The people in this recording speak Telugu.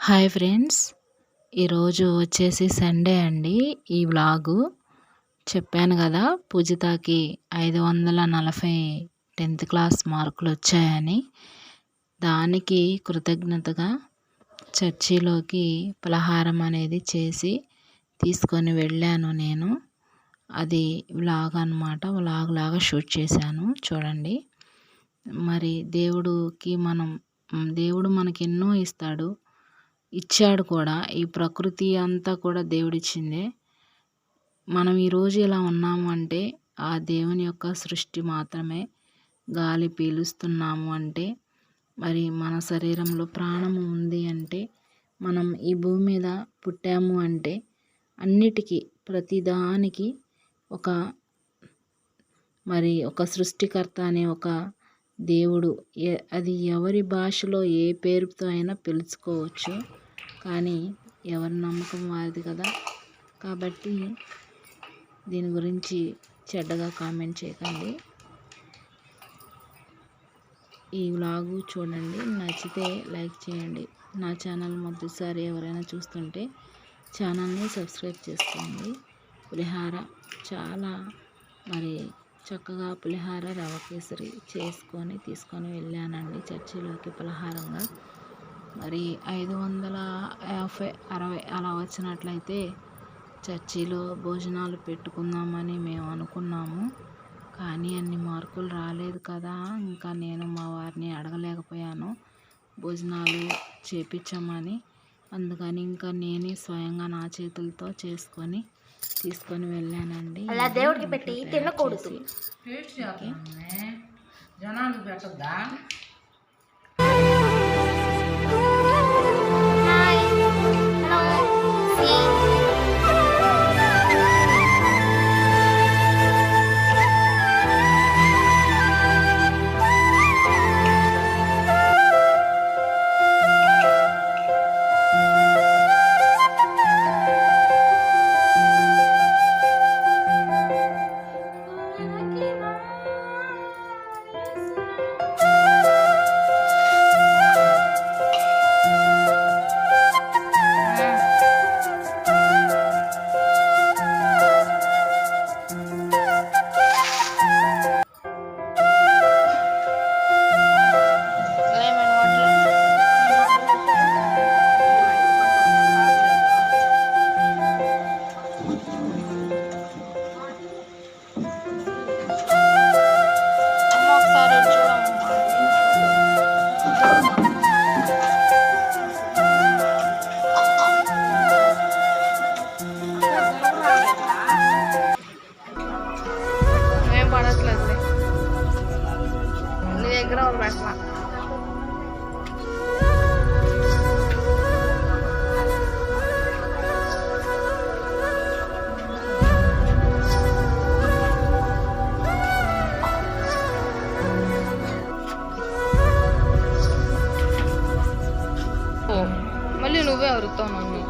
హాయ్ ఫ్రెండ్స్, ఈరోజు వచ్చేసి సండే అండి. ఈ వ్లాగు చెప్పాను కదా, పూజితకి 540 10th క్లాస్ మార్కులు వచ్చాయని. దానికి కృతజ్ఞతగా చర్చిలోకి పలహారం అనేది చేసి తీసుకొని వెళ్ళాను నేను. అది వ్లాగ్ అన్నమాట, వ్లాగ్ లాగా షూట్ చేశాను చూడండి. మరి దేవుడు మనకి ఎన్నో ఇచ్చాడు కూడా. ఈ ప్రకృతి అంతా కూడా దేవుడిచ్చిందే. మనం ఈరోజు ఇలా ఉన్నాము అంటే ఆ దేవుని యొక్క సృష్టి మాత్రమే. గాలి పీలుస్తున్నాము అంటే, మరి మన శరీరంలో ప్రాణము ఉంది అంటే, మనం ఈ భూమి మీద పుట్టాము అంటే, అన్నిటికీ ప్రతిదానికి ఒక సృష్టికర్త అనే ఒక దేవుడు. అది ఎవరి భాషలో ఏ పేరుతో అయినా పిలుచుకోవచ్చు, కానీ ఎవరి నమ్మకం వారిది కదా. కాబట్టి దీని గురించి చెడ్డగా కామెంట్ చేయకండి. ఈ వ్లాగు చూడండి, నచ్చితే లైక్ చేయండి. నా ఛానల్ మొదటిసారి ఎవరైనా చూస్తుంటే ఛానల్ని సబ్స్క్రైబ్ చేసుకోండి. పులిహార చాలా చక్కగా పులిహార రవ్వ కేసరి తీసుకొని వెళ్ళానండి చర్చిలోకి పలహారంగా. మరి 550 60 అలా వచ్చినట్లయితే చర్చిలో భోజనాలు పెట్టుకుందామని మేము అనుకున్నాము. కానీ అన్ని మార్కులు రాలేదు కదా. ఇంకా నేను మా వారిని అడగలేకపోయాను భోజనాలు చేపించమని. అందుకని ఇంకా నేనే స్వయంగా నా చేతులతో తీసుకొని వెళ్ళానండి. అలా దేవుడికి పెట్టి తినకూడదు. జనాలు పెట్టద్దా? మళ్ళీ నువ్వే అరుతావు నన్ను.